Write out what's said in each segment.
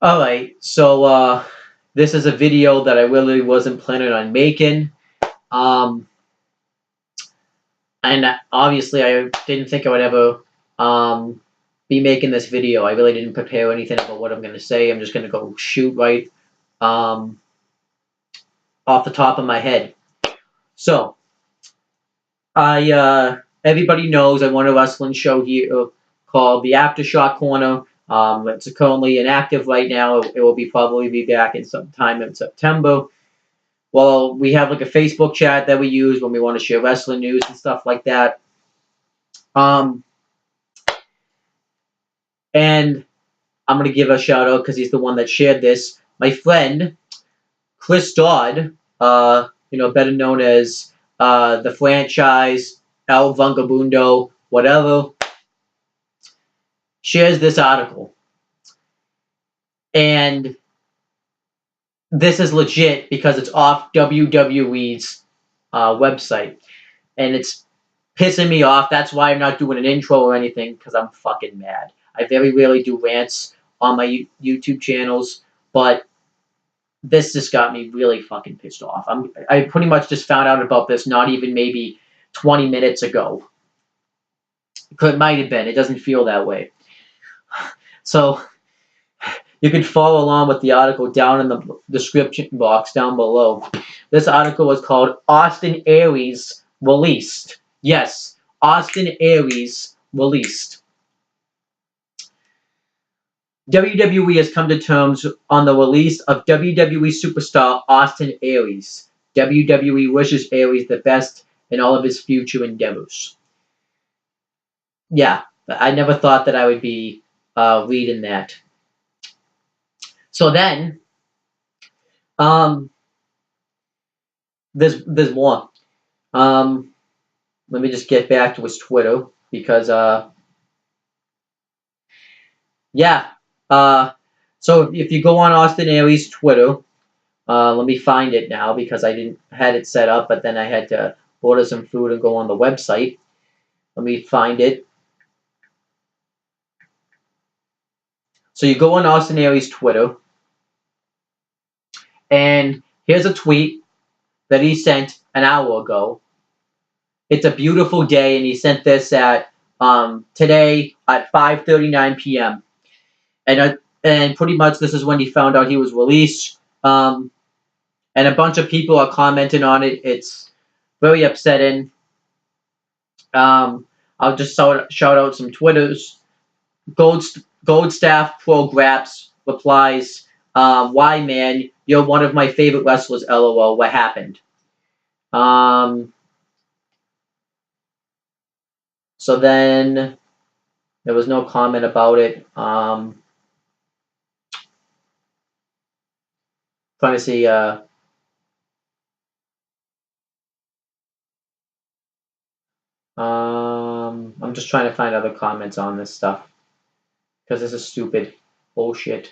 Alright, so this is a video that I really wasn't planning on making. Um, and obviously I didn't think I would ever be making this video. I really didn't prepare anything about what I'm going to say. I'm just going to go shoot right off the top of my head. So, everybody knows I run a wrestling show here called the Aftershock Corner. It's currently inactive right now. It will probably be back in sometime in September. Well, we have like a Facebook chat that we use when we want to share wrestling news and stuff like that. And I'm going to give a shout out because he's the one that shared this. My friend, Chris Dodd, better known as the franchise, El Vagabundo, whatever, shares this article. And this is legit because it's off WWE's website. And it's pissing me off. That's why I'm not doing an intro or anything, because I'm fucking mad. I very rarely do rants on my YouTube channels, but this just got me really fucking pissed off. I pretty much just found out about this not even maybe 20 minutes ago. It might have been. It doesn't feel that way. So you can follow along with the article down in the description box down below. This article is called Austin Aries Released. Yes, Austin Aries released. WWE has come to terms on the release of WWE superstar Austin Aries. WWE wishes Aries the best in all of his future endeavors. Yeah, I never thought that I would be reading that. So then, there's more. Let me just get back to his Twitter because so if you go on Austin Aries' Twitter, let me find it now because I didn't had it set up, but then I had to order some food and go on the website. Let me find it. So you go on Austin Aries' Twitter, and here's a tweet that he sent an hour ago. It's a beautiful day, and he sent this at today at 5:39 p.m. And pretty much this is when he found out he was released. And a bunch of people are commenting on it. It's very upsetting. I'll just shout out some Twitters. Goldstaff Pro Graps replies, "Why, man? You're one of my favorite wrestlers. LOL. What happened?" So then there was no comment about it. Trying to see. I'm just trying to find other comments on this stuff because this is stupid bullshit.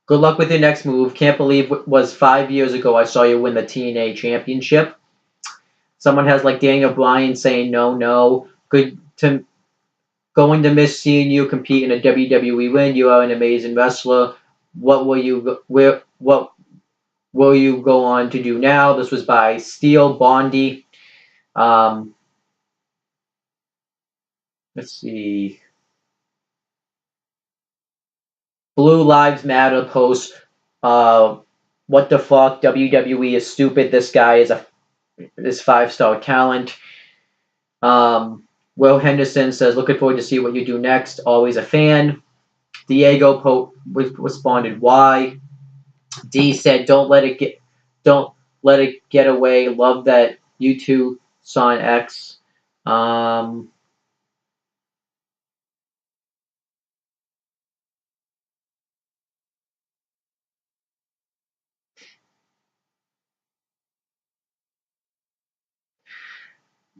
Good luck with your next move. Can't believe it was 5 years ago I saw you win the TNA championship. Someone has like Daniel Bryan saying no. Going to miss seeing you compete in a WWE win. You are an amazing wrestler. What will you go on to do now? This was by Steel Bondi. Let's see. Blue Lives Matter post. What the fuck? WWE is stupid. This guy is this 5-star talent. Will Henderson says, looking forward to see what you do next. Always a fan. Diego responded, why? D said, don't let it get away. Love that you two saw an X.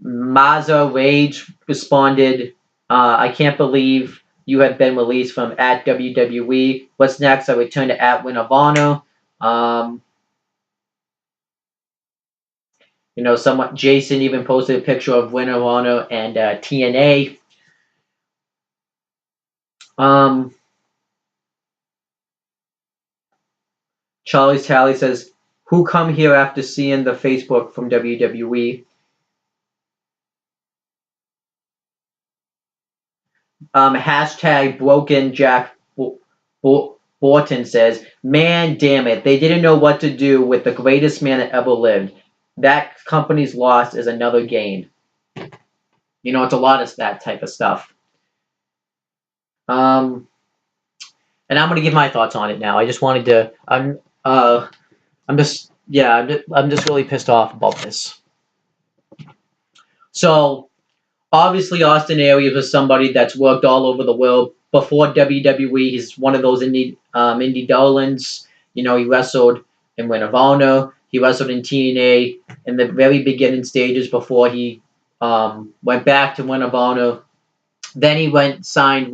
Maza Rage responded, I can't believe you have been released from at WWE. What's next? I return to at Win of Honor. Jason even posted a picture of Win of Honor and TNA. Charlie's Tally says, who come here after seeing the Facebook from WWE? Hashtag Broken Jack Borton says, man damn it, they didn't know what to do with the greatest man that ever lived. That company's loss is another gain. You know, it's a lot of that type of stuff. And I'm gonna give my thoughts on it now. I just wanted to. I'm just really pissed off about this. So obviously, Austin Aries was somebody that's worked all over the world before WWE. He's one of those indie darlings. You know, he wrestled in Ring of Honor. He wrestled in TNA in the very beginning stages before he went back to Ring of Honor. Then he signed.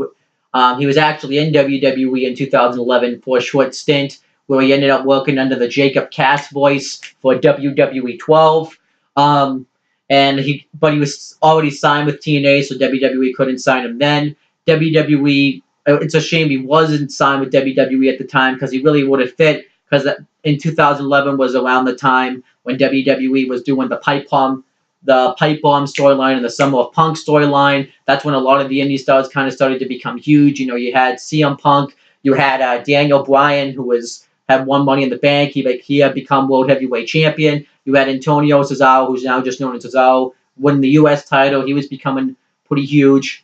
He was actually in WWE in 2011 for a short stint, where he ended up working under the Jacob Cass voice for WWE 12. But he was already signed with TNA, so WWE couldn't sign him then. WWE, it's a shame he wasn't signed with WWE at the time, because he really would have fit, because in 2011 was around the time when WWE was doing the pipe bomb storyline and the Summer of Punk storyline. That's when a lot of the indie stars kind of started to become huge. You know, you had CM Punk, you had Daniel Bryan, who had won Money in the Bank. He had become World Heavyweight Champion. You had Antonio Cesaro, who's now just known as Cesaro, winning the U.S. title. He was becoming pretty huge.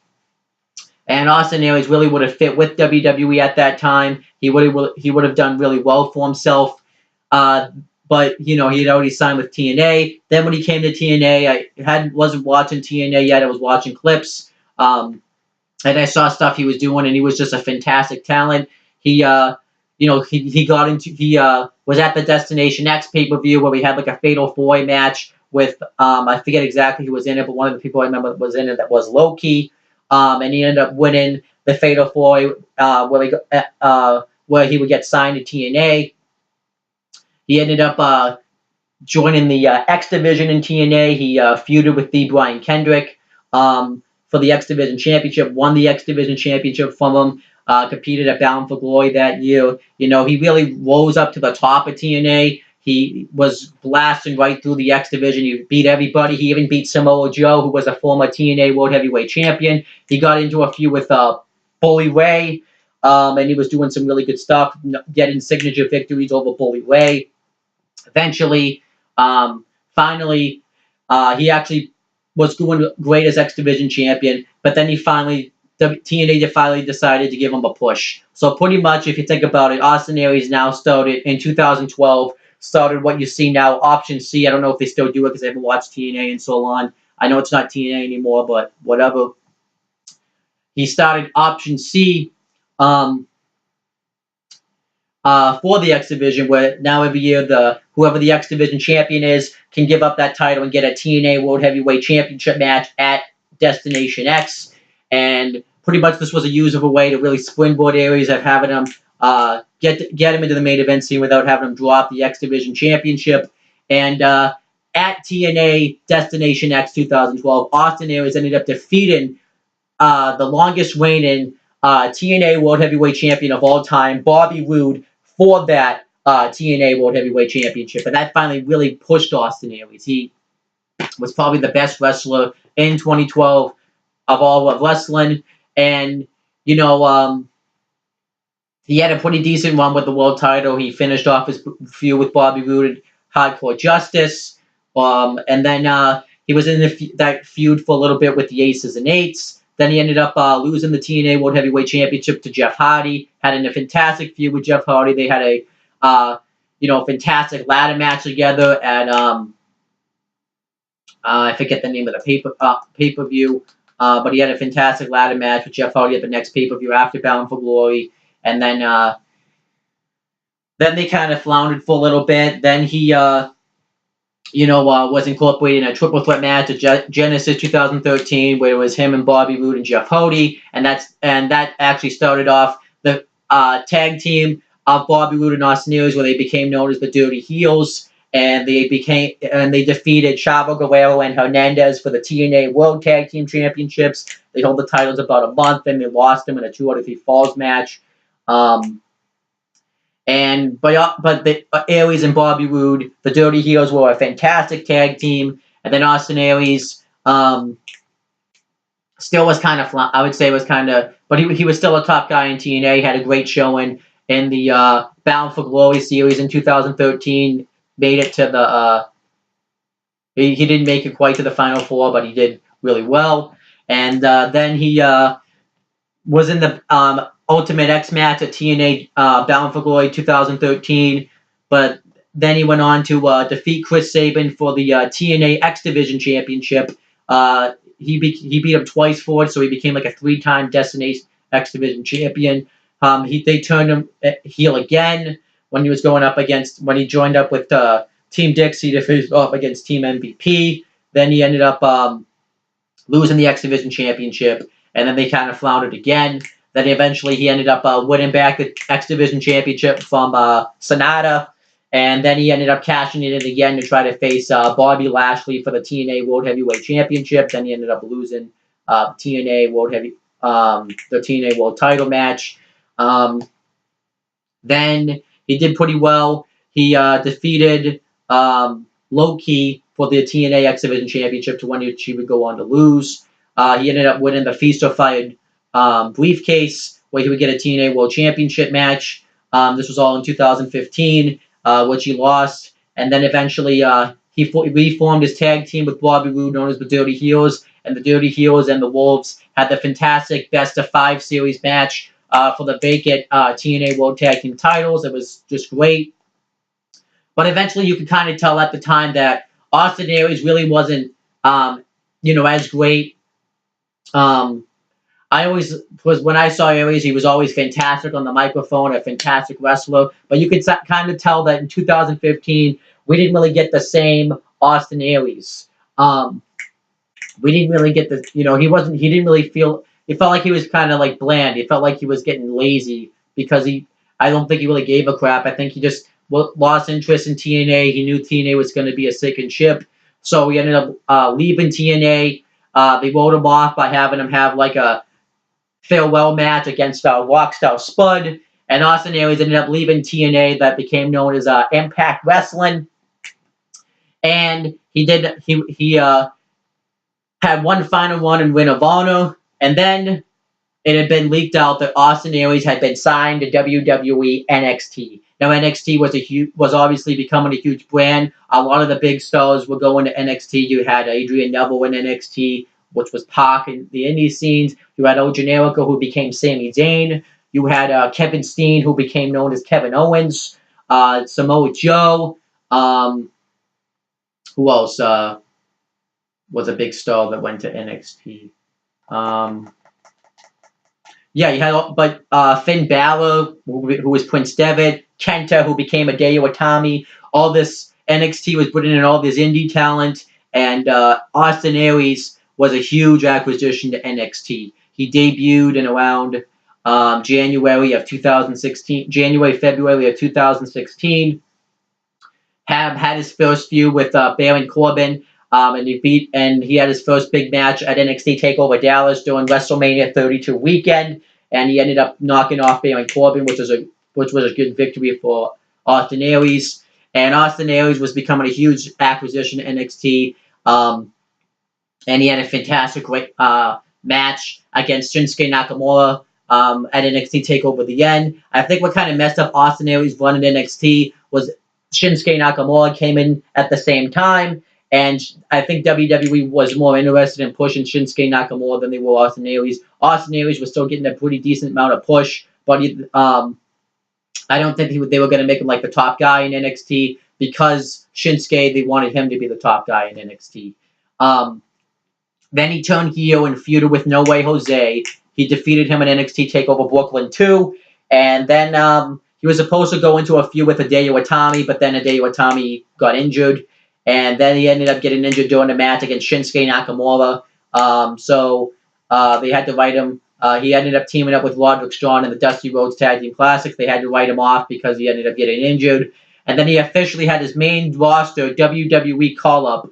And Austin Aries really would have fit with WWE at that time. He would have done really well for himself. But, you know, he had already signed with TNA. Then when he came to TNA, I wasn't watching TNA yet. I was watching clips. And I saw stuff he was doing, and he was just a fantastic talent. He was at the Destination X pay-per-view where we had like a Fatal 4-Way match with, I forget exactly who was in it, but one of the people I remember was in it that was Loki. And he ended up winning the Fatal 4-Way where he would get signed to TNA. He ended up joining the X Division in TNA. He feuded with the Brian Kendrick for the X Division Championship, won the X Division Championship from him, competed at Bound for Glory that year. You know, he really rose up to the top of TNA. He was blasting right through the X Division. He beat everybody. He even beat Samoa Joe, who was a former TNA World Heavyweight Champion. He got into a feud with Bully Ray, and he was doing some really good stuff, getting signature victories over Bully Ray. Eventually, finally, he actually was doing great as X Division champion, but then TNA finally decided to give him a push. So pretty much, if you think about it, Austin Aries now started in 2012, started what you see now, Option C. I don't know if they still do it because I haven't watched TNA in so long. I know it's not TNA anymore, but whatever. He started Option C, for the X Division, where now every year whoever the X Division champion is can give up that title and get a TNA World Heavyweight Championship match at Destination X. And pretty much this was a usable way to really springboard Aries of having him get him into the main event scene without having him drop the X Division Championship. And at TNA Destination X 2012, Austin Aries ended up defeating the longest reigning TNA World Heavyweight Champion of all time, Bobby Roode, for that TNA World Heavyweight Championship. And that finally really pushed Austin Aries. He was probably the best wrestler in 2012 of all of wrestling. And, you know, he had a pretty decent run with the world title. He finished off his feud with Bobby Roode at Hardcore Justice. And then he was in that feud for a little bit with the Aces and Eights. Then he ended up losing the TNA World Heavyweight Championship to Jeff Hardy. Had a fantastic feud with Jeff Hardy. They had a fantastic ladder match together at I forget the name of the pay-per-view. But he had a fantastic ladder match with Jeff Hardy at the next pay-per-view after Bound for Glory. And then they kind of floundered for a little bit. Then he was incorporated in a triple threat match at Genesis 2013, where it was him and Bobby Roode and Jeff Hardy, and that actually started off the tag team of Bobby Roode and Austin Aries, where they became known as the Dirty Heels, and they defeated Chavo Guerrero and Hernandez for the TNA World Tag Team Championships. They held the titles about a month, and they lost them in a 2 out of 3 falls match. But the Aries and Bobby Roode, the Dirty Heels, were a fantastic tag team. And then Austin Aries still was kind of, I would say was kind of, but he was still a top guy in TNA. He had a great showing in the Bound for Glory series in 2013. Made it to the, he didn't make it quite to the Final Four, but he did really well. And then he was in the Ultimate X match at TNA Bound for Glory 2013, but then he went on to defeat Chris Sabin for the TNA X Division Championship. He beat him twice for it, so he became like a 3-time Destiny X Division champion. They turned him heel again when he was going up against, when he joined up with Team Dixie to face off against Team MVP. Then he ended up losing the X Division championship, and then they kind of floundered again. Then eventually he ended up winning back the X Division championship from Sonata, and then he ended up cashing it in again to try to face Bobby Lashley for the TNA World Heavyweight Championship. Then he ended up losing TNA the TNA World Title match. Then he did pretty well. He defeated Low-Key for the TNA X Division Championship, to when she would go on to lose. He ended up winning the Feast or Fired briefcase, where he would get a TNA World Championship match. This was all in 2015, which he lost. And then eventually he reformed his tag team with Bobby Roode, known as the Dirty Heels. And the Dirty Heels and the Wolves had the fantastic Best of 5 series match for the vacant TNA World Tag Team titles. It was just great. But eventually you could kind of tell at the time that Austin Aries really wasn't, as great. When I saw Aries, he was always fantastic on the microphone, a fantastic wrestler. But you could kind of tell that in 2015, we didn't really get the same Austin Aries. We didn't really get the, he didn't really feel, it felt like he was kind of like bland. It felt like he was getting lazy because I don't think he really gave a crap. I think he just lost interest in TNA. He knew TNA was going to be a sinking ship. So he ended up leaving TNA. They wrote him off by having him have like a farewell match against Rockstar Spud. And Austin Aries ended up leaving TNA, that became known as Impact Wrestling. And he had one final run in Ring of Honor, and then it had been leaked out that Austin Aries had been signed to WWE NXT. Now NXT was obviously becoming a huge brand. A lot of the big stars were going to NXT. You had Adrian Neville in NXT, which was Pac in the indie scenes. You had El Generico, who became Sami Zayn. You had Kevin Steen, who became known as Kevin Owens. Samoa Joe. Who else was a big star that went to NXT? You had Finn Balor, who was Prince Devitt, Kenta, who became Hideo Itami. All this NXT was putting in all this indie talent, and Austin Aries was a huge acquisition to NXT. He debuted in around February of 2016. Had his first feud with Baron Corbin, and he had his first big match at NXT TakeOver Dallas during WrestleMania 32 weekend, and he ended up knocking off Baron Corbin, which was a good victory for Austin Aries. And Austin Aries was becoming a huge acquisition to NXT, and he had a fantastic match against Shinsuke Nakamura at NXT TakeOver the End. I think what kind of messed up Austin Aries' run in NXT was Shinsuke Nakamura came in at the same time, and I think WWE was more interested in pushing Shinsuke Nakamura than they were Austin Aries. Austin Aries was still getting a pretty decent amount of push, but I don't think they were going to make him like the top guy in NXT, because Shinsuke, they wanted him to be the top guy in NXT. Then he turned heel and feuded with No Way Jose. He defeated him in NXT TakeOver Brooklyn 2, and then he was supposed to go into a feud with Hideo Itami, but then Hideo Itami got injured, and then he ended up getting injured during the match against Shinsuke Nakamura. So they had to write him. He ended up teaming up with Roderick Strong in the Dusty Rhodes Tag Team Classics. They had to write him off because he ended up getting injured. And then he officially had his main roster WWE call-up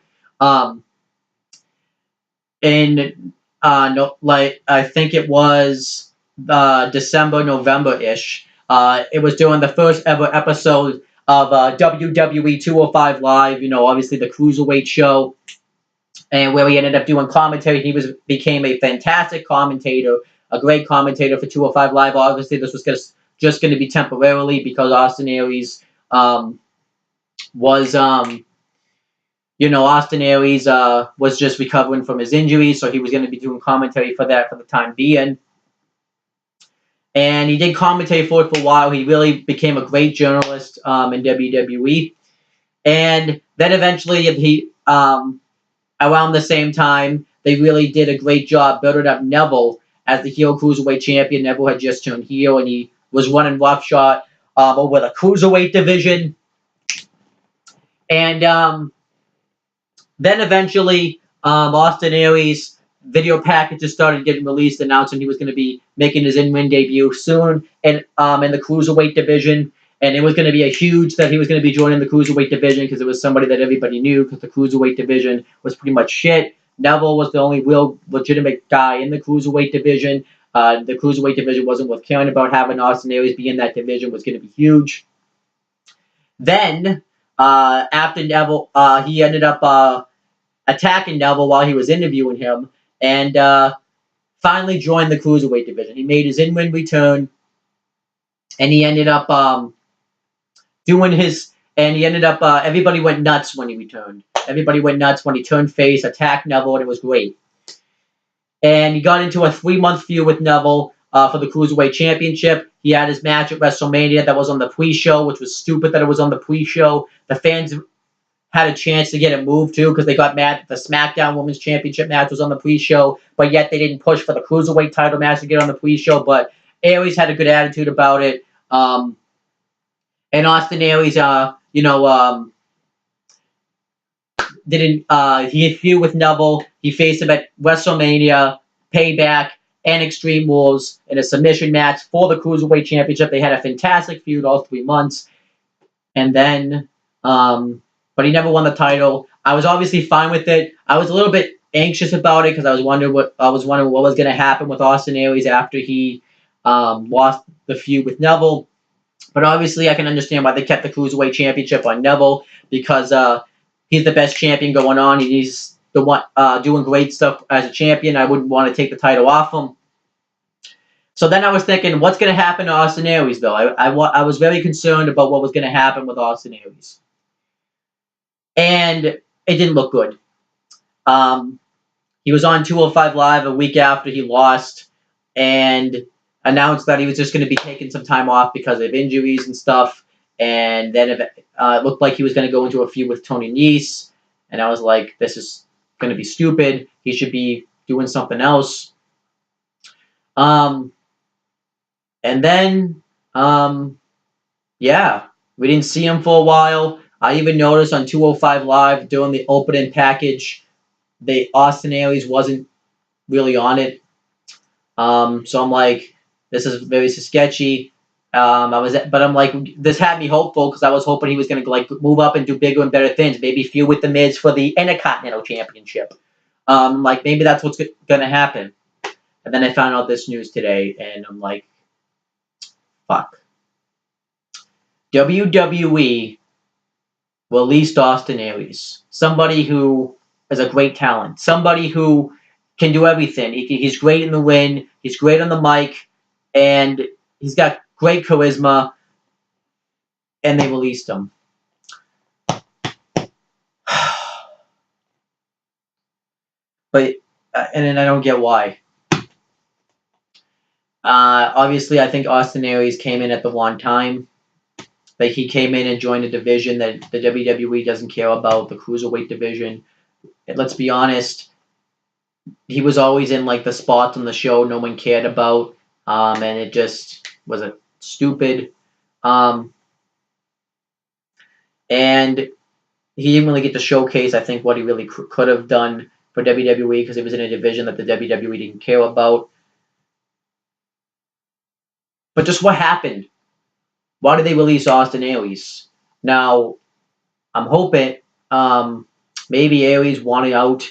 I think it was December, November-ish. It was during the first ever episode of WWE 205 Live. You know, obviously the Cruiserweight show, and where he ended up doing commentary. He became a fantastic commentator, a great commentator for 205 Live. Obviously, this was just going to be temporarily because Austin Aries was Austin Aries was just recovering from his injury, so he was going to be doing commentary for that for the time being. And he did commentary for it for a while. He really became a great journalist in WWE. And then eventually, he around the same time, they really did a great job building up Neville as the heel Cruiserweight champion. Neville had just turned heel, and he was running roughshod over the Cruiserweight division. And then eventually, Austin Aries video packages started getting released, announcing he was going to be making his in-ring debut soon in the Cruiserweight division. And it was going to be a huge that he was going to be joining the Cruiserweight division because it was somebody that everybody knew because the Cruiserweight division was pretty much shit. Neville was the only real legitimate guy in the Cruiserweight division. The Cruiserweight division wasn't worth caring about. Having Austin Aries be in that division was going to be huge. Then, after Neville, he ended up attacking Neville while he was interviewing him and finally joined the Cruiserweight division. He made his in-ring return, and he ended up everybody went nuts when he returned. Everybody went nuts when he turned face, attacked Neville, and it was great. And he got into a 3-month feud with Neville for the Cruiserweight Championship. He had his match at WrestleMania that was on the pre-show, which was stupid that it was on the pre-show. The fans had a chance to get it moved too because they got mad that the SmackDown Women's Championship match was on the pre-show, but yet they didn't push for the Cruiserweight title match to get on the pre-show. But Aries had a good attitude about it. And Austin Aries, he had feud with Neville. He faced him at WrestleMania, Payback, and Extreme Rules in a submission match for the Cruiserweight Championship. They had a fantastic feud all 3 months. And then, but he never won the title. I was obviously fine with it. I was a little bit anxious about it because I was wondering what was going to happen with Austin Aries after he lost the feud with Neville. But obviously, I can understand why they kept the Cruiserweight Championship on Neville because he's the best champion going on. He's the one doing great stuff as a champion. I wouldn't want to take the title off him. So then I was thinking, what's going to happen to Austin Aries, though? I was very concerned about what was going to happen with Austin Aries. And it didn't look good. He was on 205 Live a week after he lost and announced that he was just going to be taking some time off because of injuries and stuff. And then it looked like he was going to go into a feud with Tony Nese. And I was like, this is going to be stupid. He should be doing something else. And then, we didn't see him for a while. I even noticed on 205 Live during the opening package, Austin Aries wasn't really on it. So I'm like, this is very sketchy. But I'm like, this had me hopeful because I was hoping he was going to move up and do bigger and better things. Maybe feud with the Miz for the Intercontinental Championship. Like maybe that's what's going to happen. And then I found out this news today, and I'm like, fuck. WWE released Austin Aries, somebody who is a great talent, somebody who can do everything. He's great in the ring, he's great on the mic, and he's got great charisma, and they released him. And then I don't get why. Obviously, I think Austin Aries came in at the wrong time. Like he came in and joined a division that the WWE doesn't care about, the Cruiserweight division. And let's be honest, he was always in the spots on the show no one cared about, and it just was a stupid. And he didn't really get to showcase, I think, what he really could have done for WWE because he was in a division that the WWE didn't care about. But just what happened? Why did they release Austin Aries? Now, I'm hoping maybe Aries wanted out.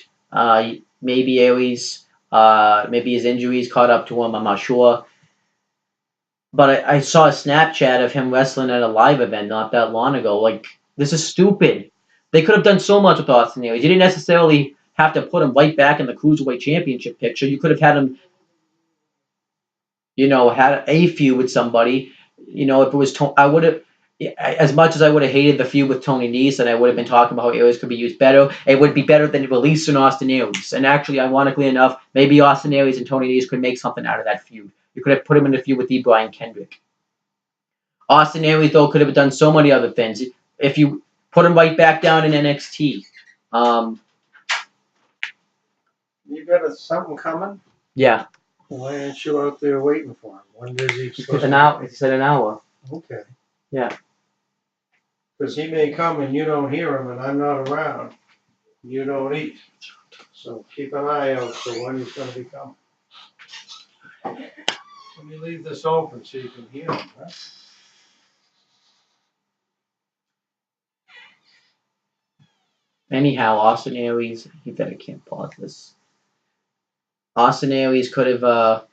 Maybe Aries, maybe his injuries caught up to him. I'm not sure. But I saw a Snapchat of him wrestling at a live event not that long ago. Like, this is stupid. They could have done so much with Austin Aries. You didn't necessarily have to put him right back in the Cruiserweight Championship picture. You could have had him, had a feud with somebody. If it was I would have, as much as I would have hated the feud with Tony Nese, and I would have been talking about how Aries could be used better, it would be better than releasing Austin Aries. And actually, ironically enough, maybe Austin Aries and Tony Nese could make something out of that feud. You could have put him in a feud with Brian Kendrick. Austin Aries, though, could have done so many other things. If you put him right back down in NXT. You got something coming? Yeah. Why aren't you out there waiting for him? When does he? He said an hour. Okay. Yeah. Because he may come and you don't hear him, and I'm not around. You don't eat. So keep an eye out for when he's going to be coming. Let me leave this open so you can hear him. Huh? Anyhow, Austin Aries, he bet I can't pause this. Austin Aries could have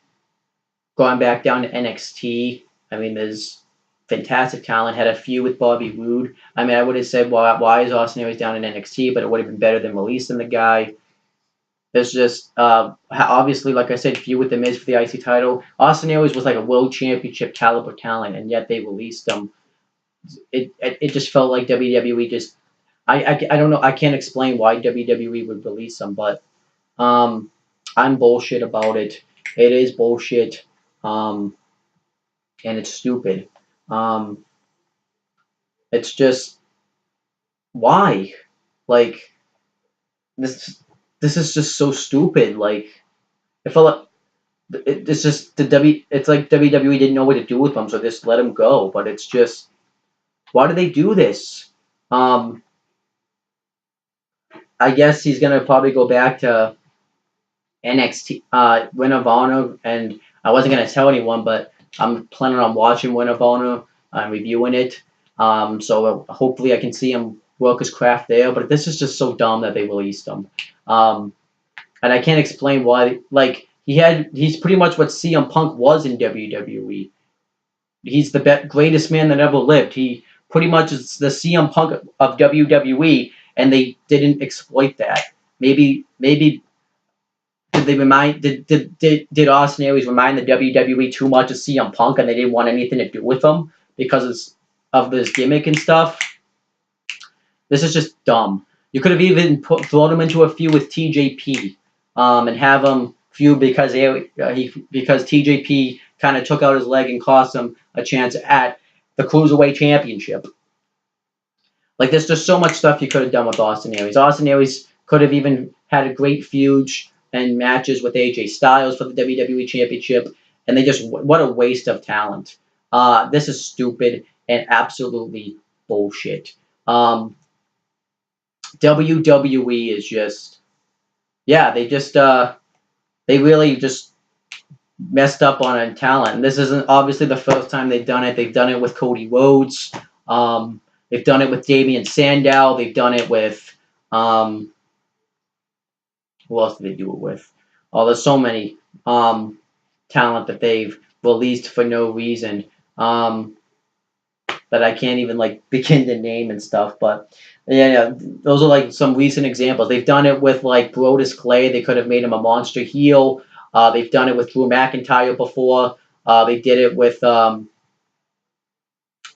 gone back down to NXT. I mean, there's fantastic talent. Had a feud with Bobby Roode. I mean, I would have said, why is Austin Aries down in NXT? But it would have been better than releasing the guy. There's just, obviously, like I said, feud with The Miz for the IC title. Austin Aries was like a world championship caliber talent, and yet they released him. It just felt like WWE just, I don't know, I can't explain why WWE would release him, but I'm bullshit about it. It is bullshit, and it's stupid. It's just, why? Like, this is just so stupid. Like, I felt like it's just it's like WWE didn't know what to do with him, so just let him go. But it's just, why do they do this? I guess he's gonna probably go back to NXT, Ring of Honor, and I wasn't gonna tell anyone, but I'm planning on watching Ring of Honor and reviewing it. So hopefully I can see him work his craft there. But this is just so dumb that they released him, and I can't explain why. Like, he's pretty much what CM Punk was in WWE. He's the greatest man that ever lived. He pretty much is the CM Punk of WWE, and they didn't exploit that. Maybe did they remind did Austin Aries remind the WWE too much of CM Punk, and they didn't want anything to do with him because of this gimmick and stuff? This is just dumb. You could have even thrown him into a feud with TJP, and have him feud because because TJP kind of took out his leg and cost him a chance at the Cruiserweight Championship. Like, there's just so much stuff you could have done with Austin Aries. Austin Aries could have even had a great feud and matches with AJ Styles for the WWE Championship, and what a waste of talent. This is stupid and absolutely bullshit. WWE is just, yeah, they really just messed up on a talent. And this isn't obviously the first time they've done it. They've done it with Cody Rhodes. They've done it with Damian Sandow. They've done it with, who else did they do it with? Oh, there's so many talent that they've released for no reason, that I can't even begin to name and stuff. But yeah, those are some recent examples. They've done it with Brodus Clay. They could have made him a monster heel. They've done it with Drew McIntyre before. They did it with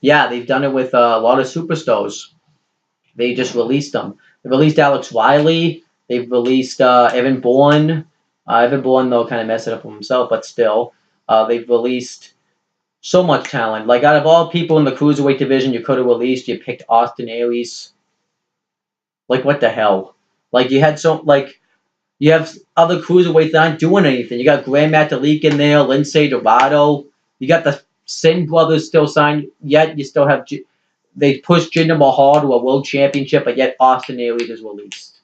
they've done it with a lot of superstars. They just released them. They released Alex Riley. They've released Evan Bourne. Evan Bourne, though, kind of messed it up for himself, but still. They've released so much talent. Out of all people in the Cruiserweight division you could have released, you picked Austin Aries. What the hell? You had you have other Cruiserweights that aren't doing anything. You got Grand Metalik in there, Lindsay Dorado. You got the Sin brothers still signed, yet you still have... They pushed Jinder Mahal to a world championship, but yet Austin Aries is released.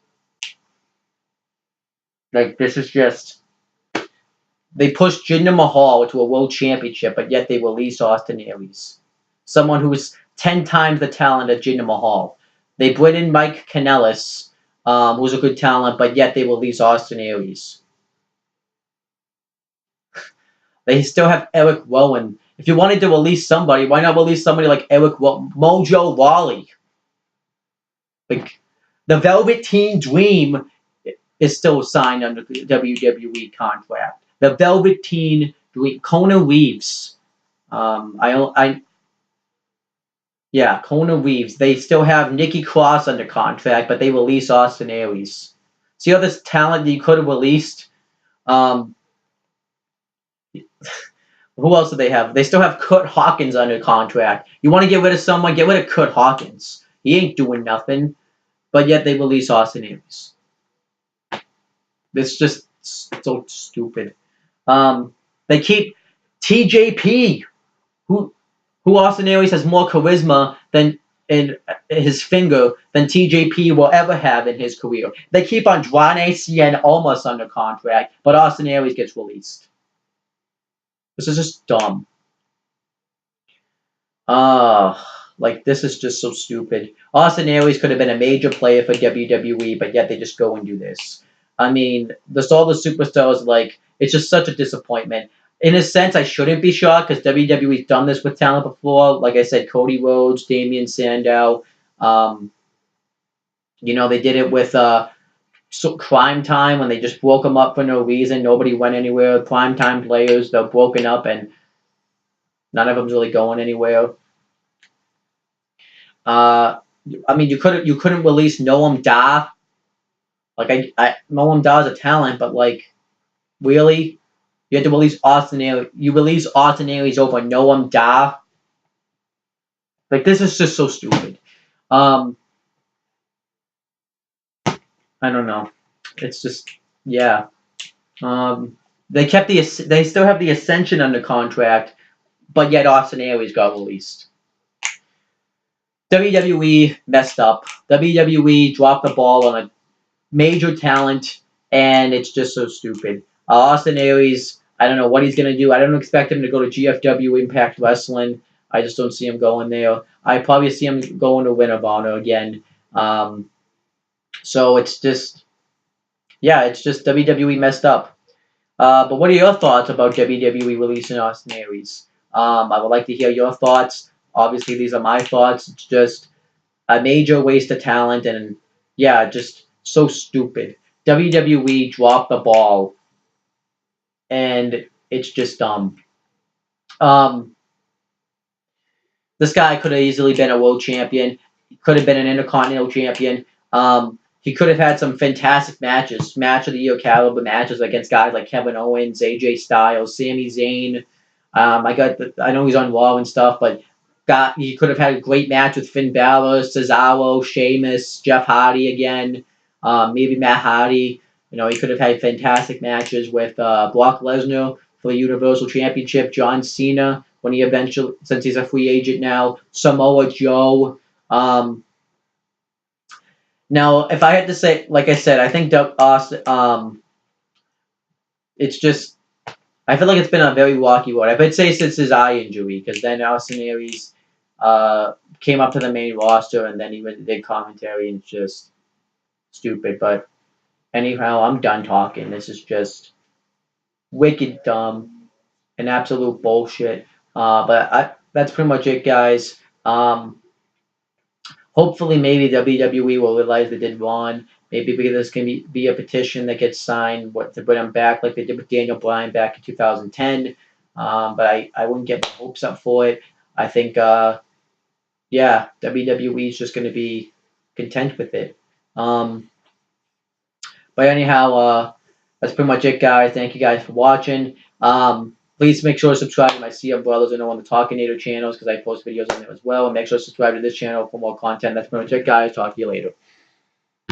This is just... They pushed Jinder Mahal to a world championship, but yet they released Austin Aries. Someone who is 10 times the talent of Jinder Mahal. They bring in Mike Kanellis, who's a good talent, but yet they release Austin Aries. They still have Eric Rowan. If you wanted to release somebody, why not release somebody like Mojo Rawley? Like, the Velveteen Dream is still signed under the WWE contract. The Velveteen Dream, Kona Reeves. Kona Reeves. They still have Nikki Cross under contract, but they release Austin Aries. See all this talent that you could have released? Who else do they have? They still have Kurt Hawkins under contract. You want to get rid of someone? Get rid of Kurt Hawkins. He ain't doing nothing. But yet they release Austin Aries. It's just so stupid. They keep TJP, who Austin Aries has more charisma than in his finger than TJP will ever have in his career. They keep Andrade Cien almost under contract, but Austin Aries gets released. This is just dumb. Like, this is just so stupid. Austin Aries could have been a major player for WWE, but yet they just go and do this. I mean, all the superstars, like, it's just such a disappointment. In a sense, I shouldn't be shocked because WWE's done this with talent before. Like I said, Cody Rhodes, Damian Sandow. They did it with Crime Time when they just broke them up for no reason. Nobody went anywhere. Prime Time players, they're broken up and none of them's really going anywhere. I mean, you couldn't release Noam Dar. Like, Noam Dar's a talent, but like, really, you had to release Austin Aries. You release Austin Aries over Noam Dar. Like, this is just so stupid. I don't know. It's just, yeah. They still have the Ascension under contract, but yet Austin Aries got released. WWE messed up. WWE dropped the ball on a major talent, and it's just so stupid. Austin Aries, I don't know what he's going to do. I don't expect him to go to GFW Impact Wrestling. I just don't see him going there. I probably see him going to Ring of Honor again. So it's just WWE messed up. But what are your thoughts about WWE releasing Austin Aries? I would like to hear your thoughts. Obviously, these are my thoughts. It's just a major waste of talent, and yeah, just so stupid. WWE dropped the ball, and it's just dumb. This guy could have easily been a world champion. He could have been an Intercontinental champion. He could have had some fantastic matches, match of the year caliber matches against guys like Kevin Owens, AJ Styles, Sami Zayn. I know he's on Raw and stuff, but he could have had a great match with Finn Balor, Cesaro, Sheamus, Jeff Hardy again, maybe Matt Hardy. He could have had fantastic matches with Brock Lesnar for the Universal Championship, John Cena when he eventually, since he's a free agent now, Samoa Joe. Now, if I had to say, like I said, I think Austin, it's just, I feel like it's been a very rocky road. I would say since his eye injury, because then Austin Aries came up to the main roster, and then he did commentary, and it's just stupid. But anyhow, I'm done talking. This is just wicked dumb and absolute bullshit. But that's pretty much it, guys. Hopefully, maybe WWE will realize they did wrong. Maybe because this can be a petition that gets signed to bring him back, like they did with Daniel Bryan back in 2010. But I wouldn't get my hopes up for it. I think, WWE is just going to be content with it. But anyhow, that's pretty much it, guys. Thank you guys for watching. Please make sure to subscribe to my CM Brothers and on the Talkinator channels because I post videos on there as well. And make sure to subscribe to this channel for more content. That's pretty much it, guys. Talk to you later.